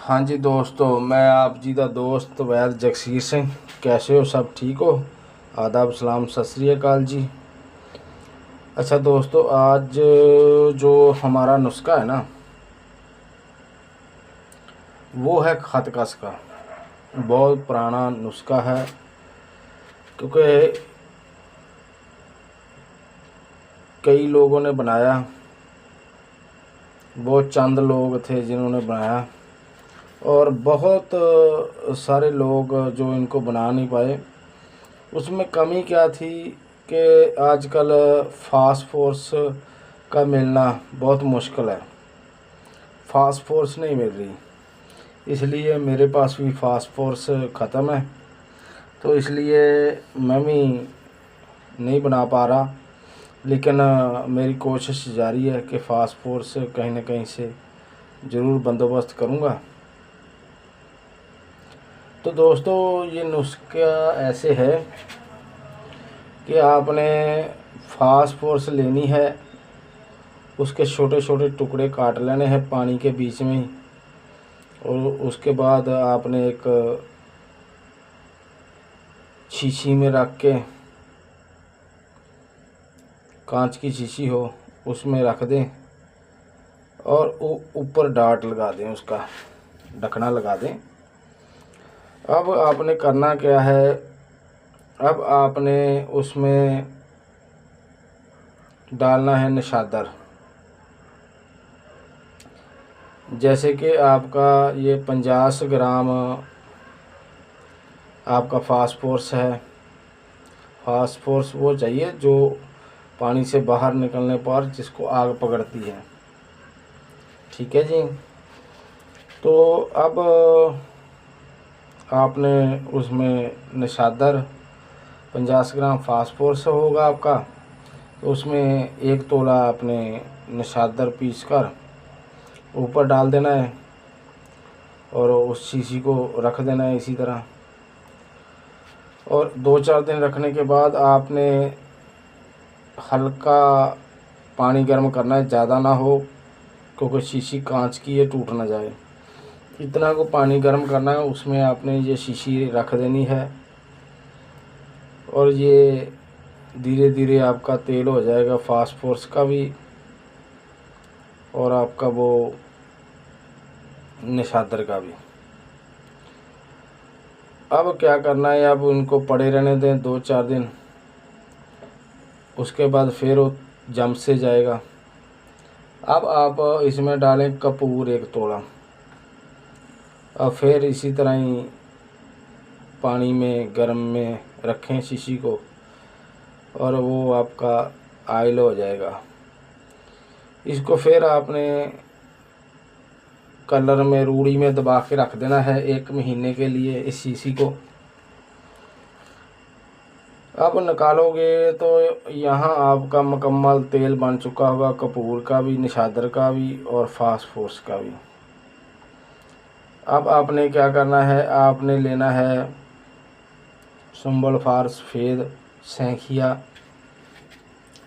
हाँ जी दोस्तों, मैं आप जी का दोस्त वैद जगसीर सिंह। कैसे हो? सब ठीक हो? आदाब, सलाम, सत श्री अकाल जी। अच्छा दोस्तों, आज जो हमारा नुस्खा है ना, वो है खतकस का। बहुत पुराना नुस्खा है, क्योंकि कई लोगों ने बनाया। बहुत चंद लोग थे जिन्होंने बनाया, और बहुत सारे लोग जो इनको बना नहीं पाए। उसमें कमी क्या थी कि आजकल फास्फोरस का मिलना बहुत मुश्किल है। फास्फोरस नहीं मिल रही, इसलिए मेरे पास भी फास्फोरस ख़त्म है। तो इसलिए मैं भी नहीं बना पा रहा, लेकिन मेरी कोशिश जारी है कि फास्फोरस कहीं ना कहीं से ज़रूर बंदोबस्त करूँगा। तो दोस्तों, ये नुस्खा ऐसे है कि आपने फास्फोरस लेनी है, उसके छोटे छोटे टुकड़े काट लेने हैं पानी के बीच में ही। और उसके बाद आपने एक शीशी में रख के, कांच की शीशी हो उसमें रख दें, और ऊपर डाट लगा दें, उसका ढकना लगा दें। अब आपने करना क्या है, अब आपने उसमें डालना है निशादर। जैसे कि आपका ये 50 ग्राम आपका फास्फोरस है। फास्फोरस वो चाहिए जो पानी से बाहर निकलने पर जिसको आग पकड़ती है। ठीक है जी। तो अब आपने उसमें निशादर 50 ग्राम फास्फोरस होगा आपका, तो उसमें 1 तोला आपने निशादर पीस कर ऊपर डाल देना है, और उस शीशी को रख देना है इसी तरह। और 2-4 दिन रखने के बाद आपने हल्का पानी गर्म करना है, ज़्यादा ना हो, क्योंकि शीशी कांच की है, टूट ना जाए। इतना को पानी गर्म करना है, उसमें आपने ये शीशी रख देनी है, और ये धीरे धीरे आपका तेल हो जाएगा, फास्फोरस का भी और आपका वो निशादर का भी। अब क्या करना है, अब उनको पड़े रहने दें 2-4 दिन। उसके बाद फिर वो जम से जाएगा। अब आप इसमें डालें कपूर 1 तोला। अब फिर इसी तरह ही पानी में गर्म में रखें शीशी को, और वो आपका आयल हो जाएगा। इसको फिर आपने कलर में रूड़ी में दबा के रख देना है 1 महीने के लिए इस शीशी को। अब निकालोगे तो यहाँ आपका मुकम्मल तेल बन चुका होगा, कपूर का भी, निशादर का भी और फास्फोरस का भी। अब आपने क्या करना है, आपने लेना है सुंबल फार सफ़ेद सैंखिया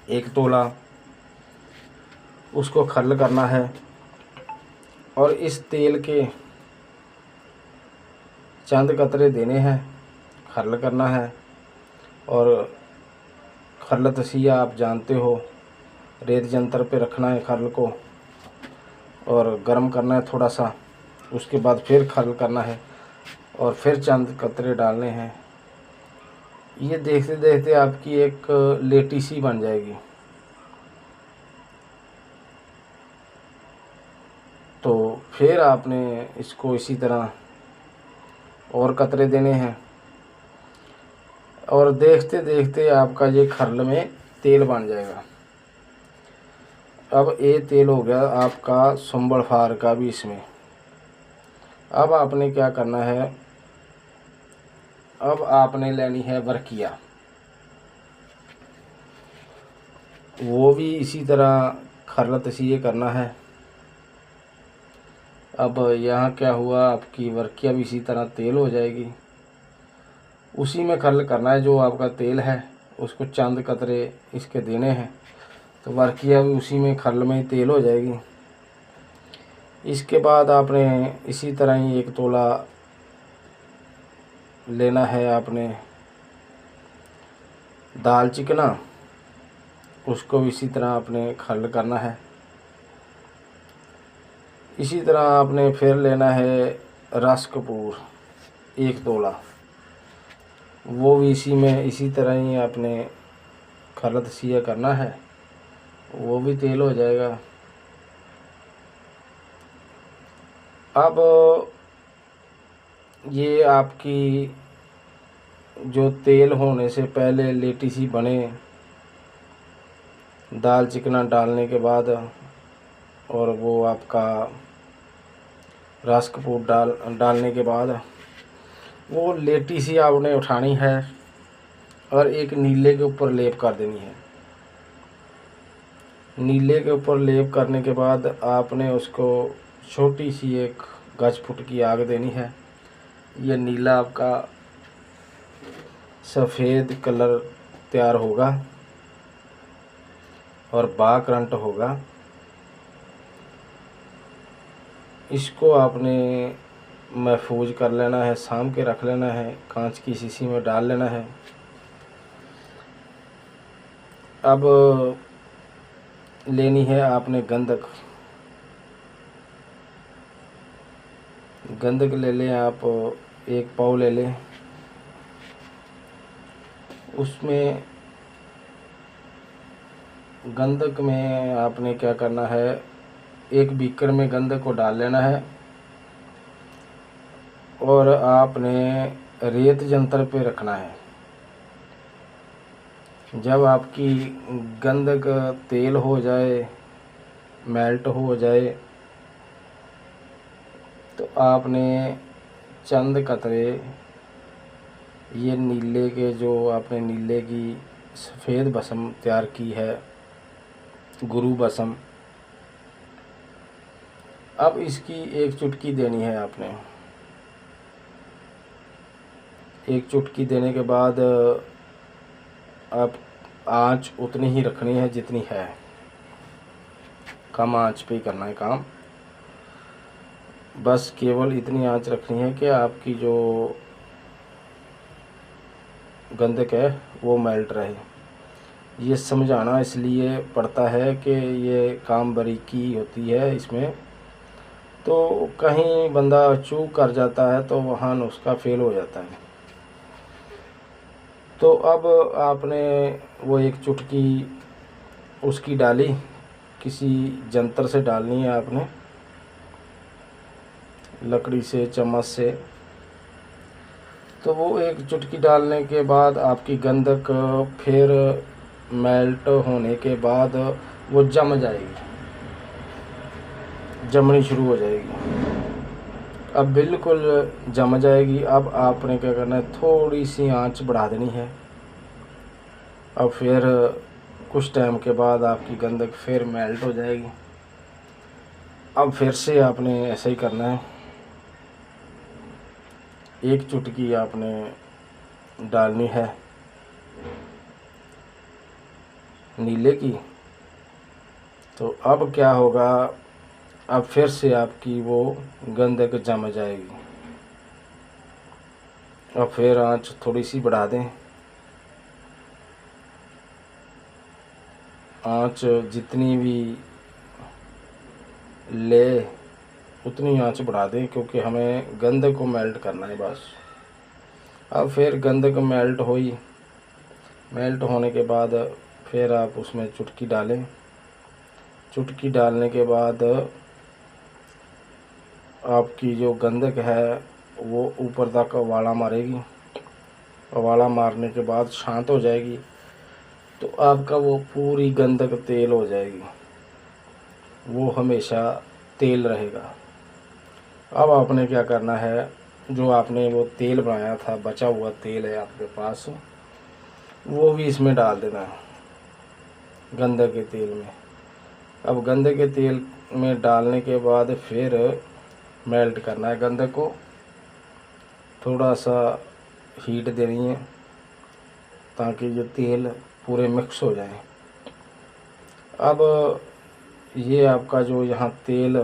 1 तोला, उसको खर्ल करना है, और इस तेल के चंद कतरे देने हैं, खर्ल करना है। और खर्ल तसिया आप जानते हो, रेत जंतर पे रखना है खर्ल को, और गर्म करना है थोड़ा सा। उसके बाद फिर खर्ल करना है, और फिर चंद कतरे डालने हैं। ये देखते देखते आपकी एक लेटी सी बन जाएगी। तो फिर आपने इसको इसी तरह और कतरे देने हैं, और देखते देखते आपका ये खर्ल में तेल बन जाएगा। अब ये तेल हो गया आपका सुंबल फार का भी इसमें। अब आपने क्या करना है, अब आपने लेनी है वर्किया। वो भी इसी तरह खर्ल तसीये करना है। अब यहाँ क्या हुआ, आपकी वर्किया भी इसी तरह तेल हो जाएगी। उसी में खर्ल करना है जो आपका तेल है, उसको चंद कतरे इसके देने हैं, तो वर्किया भी उसी में खर्ल में ही तेल हो जाएगी। इसके बाद आपने इसी तरह ही 1 तोला लेना है आपने दाल चिकना, उसको भी इसी तरह आपने खल करना है। इसी तरह आपने फिर लेना है रस कपूर 1 तोला, वो भी इसी में इसी तरह ही आपने खलत सिया करना है, वो भी तेल हो जाएगा। अब ये आपकी जो तेल होने से पहले लेटी सी बने, दाल चिकना डालने के बाद और वो आपका रस कपूर डालने के बाद वो लेटी सी आपने उठानी है और एक नीले के ऊपर लेप कर देनी है। नीले के ऊपर लेप करने के बाद आपने उसको छोटी सी 1 गज फुट की आग देनी है। ये नीला आपका सफ़ेद कलर तैयार होगा और बाकरंट होगा। इसको आपने महफूज कर लेना है, साम के रख लेना है, कांच की शीशी में डाल लेना है। अब लेनी है आपने गंधक। गंधक ले लें आप, 1 पाव ले लें। उसमें गंधक में आपने क्या करना है, 1 बीकर में गंधक को डाल लेना है और आपने रेत जंतर पे रखना है। जब आपकी गंधक तेल हो जाए, मेल्ट हो जाए, तो आपने चंद कतरे ये नीले के, जो आपने नीले की सफ़ेद भस्म तैयार की है, गुरु भस्म, अब इसकी 1 चुटकी देनी है आपने। 1 चुटकी देने के बाद आप आँच उतनी ही रखनी है जितनी है, कम आँच पे ही करना है काम। बस केवल इतनी आँच रखनी है कि आपकी जो गंधक है वो मेल्ट रहे। ये समझाना इसलिए पड़ता है कि ये काम बारीकी होती है इसमें, तो कहीं बंदा चूक कर जाता है तो वहाँ नुस्खा फेल हो जाता है। तो अब आपने वो 1 चुटकी उसकी डाली, किसी जंतर से डालनी है आपने, लकड़ी से, चम्मच से। तो वो 1 चुटकी डालने के बाद आपकी गंधक फिर मेल्ट होने के बाद वो जम जाएगी, जमनी शुरू हो जाएगी। अब बिल्कुल जम जाएगी। अब आपने क्या करना है, थोड़ी सी आंच बढ़ा देनी है। अब फिर कुछ टाइम के बाद आपकी गंधक फिर मेल्ट हो जाएगी। अब फिर से आपने ऐसा ही करना है, 1 चुटकी आपने डालनी है नीले की। तो अब क्या होगा, अब फिर से आपकी वो गंधक जम जाएगी। अब फिर आंच थोड़ी सी बढ़ा दें, आंच जितनी भी ले उतनी आंच बढ़ा दें, क्योंकि हमें गंधक को मेल्ट करना है बस। अब फिर गंधक मेल्ट हुई, मेल्ट होने के बाद फिर आप उसमें चुटकी डालें। चुटकी डालने के बाद आपकी जो गंधक है वो ऊपर तक उबाला मारेगी। उबाला मारने के बाद शांत हो जाएगी, तो आपका वो पूरी गंधक तेल हो जाएगी, वो हमेशा तेल रहेगा। अब आपने क्या करना है, जो आपने वो तेल बनाया था, बचा हुआ तेल है आपके पास, वो भी इसमें डाल देना है, गंधक के तेल में। अब गंधक के तेल में डालने के बाद फिर मेल्ट करना है गंधक को, थोड़ा सा हीट देनी है ताकि ये तेल पूरे मिक्स हो जाए। अब ये आपका जो यहाँ तेल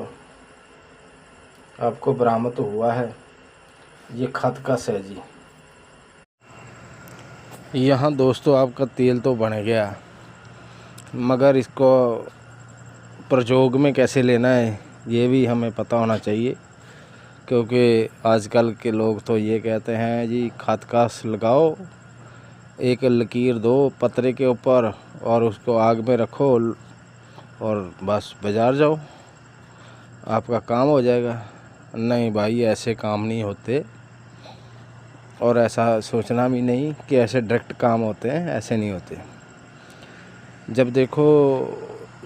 आपको बरामद हुआ है। ये खतकस है जी। यहाँ दोस्तों आपका तेल तो बन गया, मगर इसको प्रयोग में कैसे लेना है ये भी हमें पता होना चाहिए, क्योंकि आजकल के लोग तो ये कहते हैं जी खतकस लगाओ, एक लकीर दो पतरे के ऊपर और उसको आग में रखो और बस बाज़ार जाओ, आपका काम हो जाएगा। नहीं भाई, ऐसे काम नहीं होते, और ऐसा सोचना भी नहीं कि ऐसे डायरेक्ट काम होते हैं, ऐसे नहीं होते। जब देखो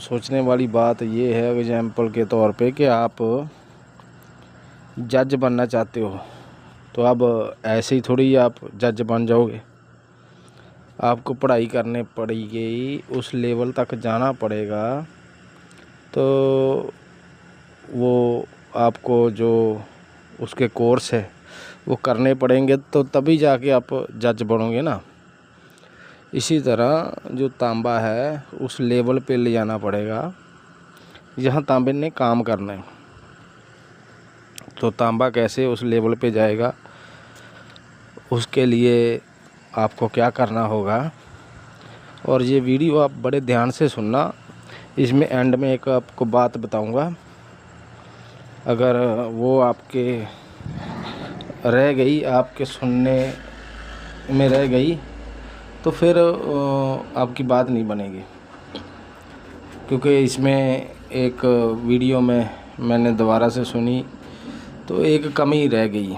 सोचने वाली बात ये है, एग्जाम्पल के तौर पे, कि आप जज बनना चाहते हो, तो अब ऐसे ही थोड़ी आप जज बन जाओगे। आपको पढ़ाई करने पड़ेगी, उस लेवल तक जाना पड़ेगा, तो वो आपको जो उसके कोर्स है वो करने पड़ेंगे, तो तभी जाके आप जज बनोगे ना। इसी तरह जो तांबा है उस लेवल पे ले जाना पड़ेगा जहाँ तांबे ने काम करना है। तो तांबा कैसे उस लेवल पे जाएगा, उसके लिए आपको क्या करना होगा, और ये वीडियो आप बड़े ध्यान से सुनना। इसमें एंड में एक आपको बात बताऊंगा, अगर वो आपके रह गई, आपके सुनने में रह गई, तो फिर आपकी बात नहीं बनेगी। क्योंकि इसमें एक वीडियो में मैंने दोबारा से सुनी तो एक कमी रह गई।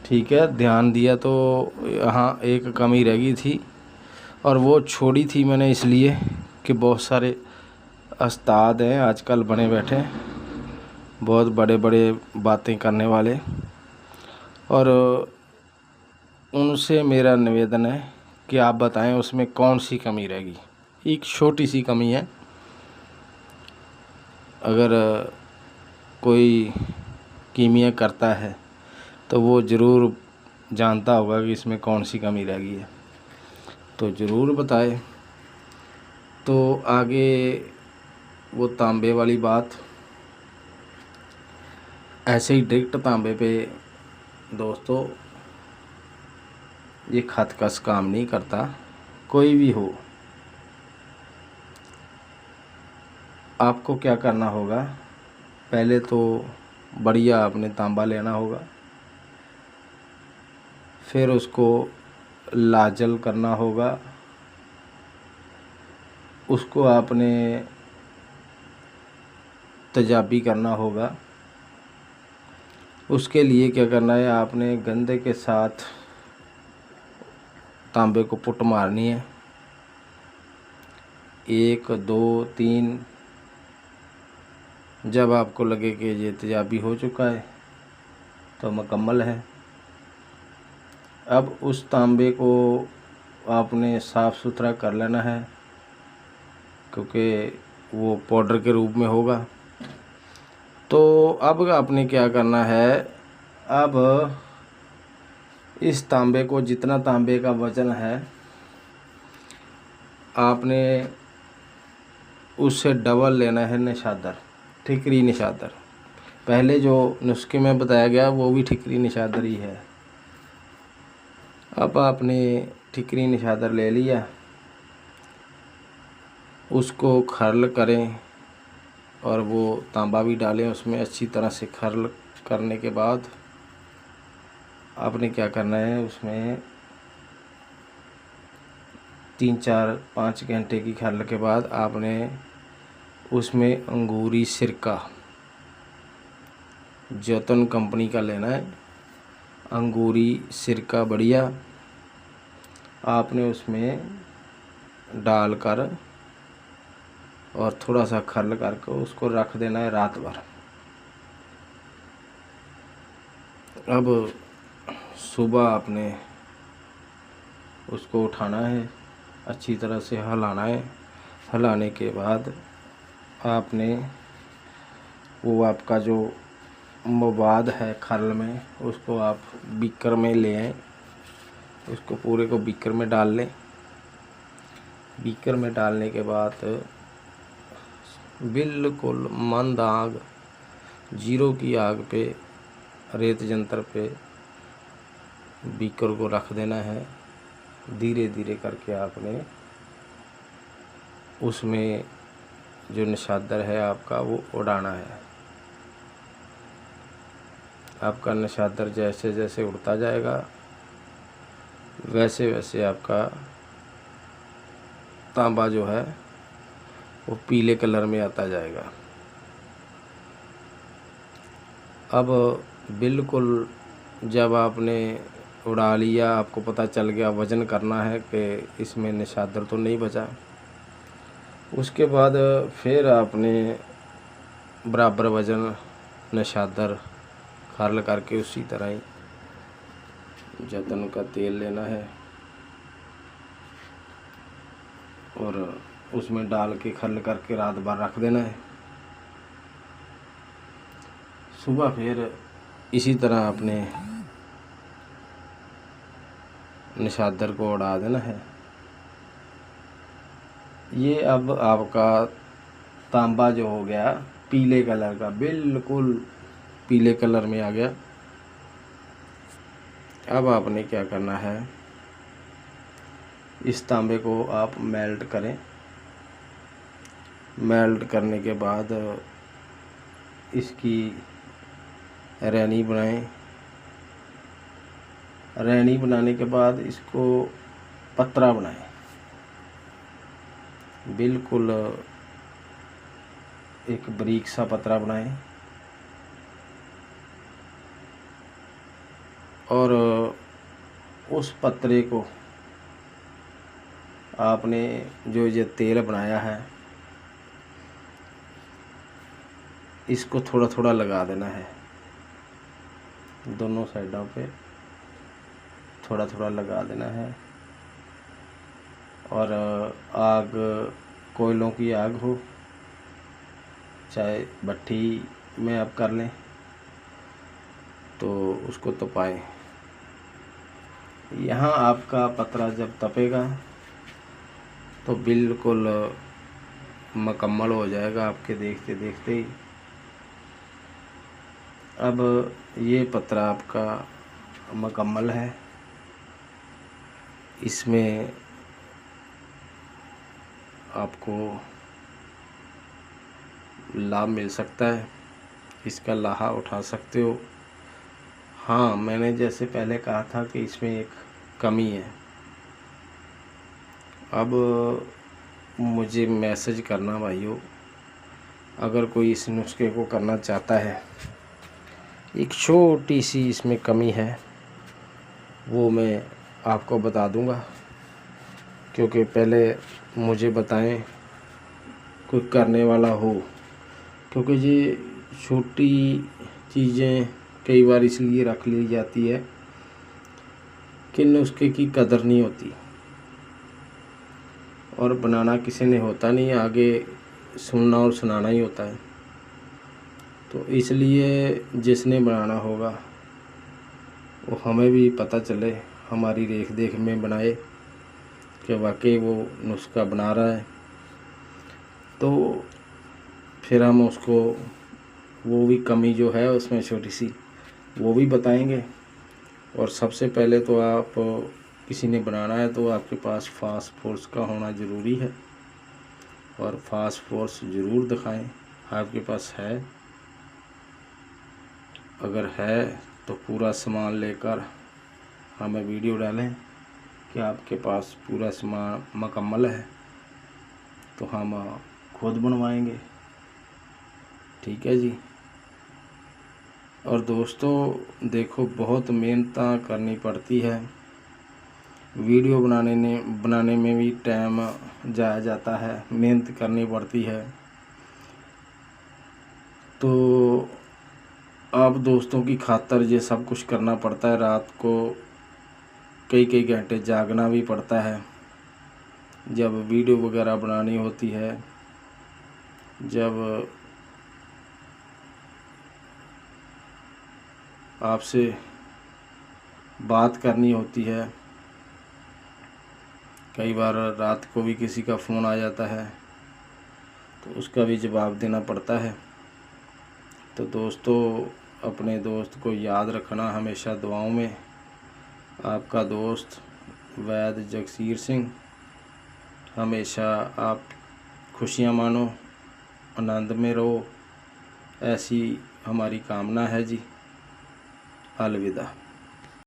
ठीक है, ध्यान दिया तो यहाँ एक कमी रह गई थी, और वो छोड़ी थी मैंने इसलिए कि बहुत सारे उस्ताद हैं आजकल बने बैठे, बहुत बड़े बड़े बातें करने वाले, और उनसे मेरा निवेदन है कि आप बताएं उसमें कौन सी कमी रहेगी। एक छोटी सी कमी है, अगर कोई कीमिया करता है तो वो ज़रूर जानता होगा कि इसमें कौन सी कमी रह गई है, तो ज़रूर बताए। तो आगे वो तांबे वाली बात, ऐसे ही डायरेक्ट तांबे पे दोस्तों ये खतकस काम नहीं करता, कोई भी हो। आपको क्या करना होगा, पहले तो बढ़िया आपने तांबा लेना होगा, फिर उसको लाजल करना होगा, उसको आपने तेजाबी करना होगा। उसके लिए क्या करना है, आपने गंदे के साथ तांबे को पुट मारनी है, 1 2 3। जब आपको लगे कि ये तेजाबी हो चुका है तो मुकम्मल है। अब उस तांबे को आपने साफ़ सुथरा कर लेना है, क्योंकि वो पाउडर के रूप में होगा। तो अब आपने क्या करना है, अब इस तांबे को, जितना तांबे का वज़न है, आपने उससे डबल लेना है निशादर, ठिकरी निशादर। पहले जो नुस्खे में बताया गया वो भी ठिकरी निशादर ही है। अब आपने ठिकरी निशादर ले लिया, उसको खर्ल करें और वो तांबा भी डालें उसमें। अच्छी तरह से खर्ल करने के बाद आपने क्या करना है, उसमें 3 4 5 घंटे की खर्ल के बाद आपने उसमें अंगूरी सिरका, जतन कंपनी का लेना है। अंगूरी सिरका बढ़िया आपने उसमें डालकर और थोड़ा सा खर्ल करके उसको रख देना है रात भर। अब सुबह आपने उसको उठाना है, अच्छी तरह से हिलाना है। हिलाने के बाद आपने वो आपका जो मवाद है खर्ल में, उसको आप बीकर में ले आएँ, उसको पूरे को बीकर में डाल लें। बीकर में डालने के बाद बिल्कुल मंद आग जीरो की आग पे रेत जंतर पे बीकर को रख देना है। धीरे धीरे करके आपने उसमें जो निशादर है आपका वो उड़ाना है। आपका निशादर जैसे जैसे उड़ता जाएगा वैसे वैसे आपका तांबा जो है वो पीले कलर में आता जाएगा। अब बिल्कुल जब आपने उड़ा लिया, आपको पता चल गया, वज़न करना है कि इसमें निशादर तो नहीं बचा, उसके बाद फिर आपने बराबर वज़न निशादर खर्ल करके उसी तरह ही जैतून का तेल लेना है और उसमें डाल के खर्ल करके रात भर रख देना है। सुबह फिर इसी तरह आपने निशादर को उड़ा देना है। ये अब आपका तांबा जो हो गया पीले कलर का, बिल्कुल पीले कलर में आ गया। अब आपने क्या करना है, इस तांबे को आप मेल्ट करें। मेल्ट करने के बाद इसकी रैनी बनाएं। रैनी बनाने के बाद इसको पतरा बनाएं, बिल्कुल एक बारीक सा पतरा बनाएं और उस पतरे को आपने जो ये तेल बनाया है इसको थोड़ा थोड़ा लगा देना है। दोनों साइडों पे थोड़ा थोड़ा लगा देना है। और आग कोयलों की आग हो चाहे भट्टी में आप कर लें तो उसको तपाएं। यहाँ आपका पतरा जब तपेगा तो बिल्कुल मुकम्मल हो जाएगा आपके देखते देखते ही। अब ये पतरा आपका मुकम्मल है। इसमें आपको लाभ मिल सकता है, इसका लाहा उठा सकते हो। हाँ, मैंने जैसे पहले कहा था कि इसमें एक कमी है। अब मुझे मैसेज करना भाइयों, अगर कोई इस नुस्खे को करना चाहता है। एक छोटी सी इसमें कमी है, वो मैं आपको बता दूंगा, क्योंकि पहले मुझे बताएं कोई करने वाला हो, क्योंकि ये छोटी चीज़ें कई बार इसलिए रख ली जाती है कि नुस्खे की कदर नहीं होती और बनाना किसी ने होता नहीं, आगे सुनना और सुनाना ही होता है। तो इसलिए जिसने बनाना होगा वो हमें भी पता चले, हमारी रेख देख में बनाए कि वाकई वो नुस्खा बना रहा है, तो फिर हम उसको वो भी कमी जो है उसमें छोटी सी वो भी बताएंगे। और सबसे पहले तो आप किसी ने बनाना है तो आपके पास फास्फोरस का होना ज़रूरी है, और फास्फोरस ज़रूर दिखाएं आपके पास है। अगर है तो पूरा सामान लेकर हमें वीडियो डालें कि आपके पास पूरा सामान मुकम्मल है, तो हम खुद बनवाएंगे। ठीक है जी। और दोस्तों देखो, बहुत मेहनत करनी पड़ती है, वीडियो बनाने में भी टाइम जाया जाता है, मेहनत करनी पड़ती है। तो आप दोस्तों की खातिर ये सब कुछ करना पड़ता है, रात को कई कई घंटे जागना भी पड़ता है जब वीडियो वगैरह बनानी होती है, जब आपसे बात करनी होती है। कई बार रात को भी किसी का फ़ोन आ जाता है तो उसका भी जवाब देना पड़ता है। तो दोस्तों, अपने दोस्त को याद रखना हमेशा दुआओं में। आपका दोस्त वैद जगसीर सिंह। हमेशा आप खुशियाँ मानो, आनंद में रहो, ऐसी हमारी कामना है जी। अलविदा।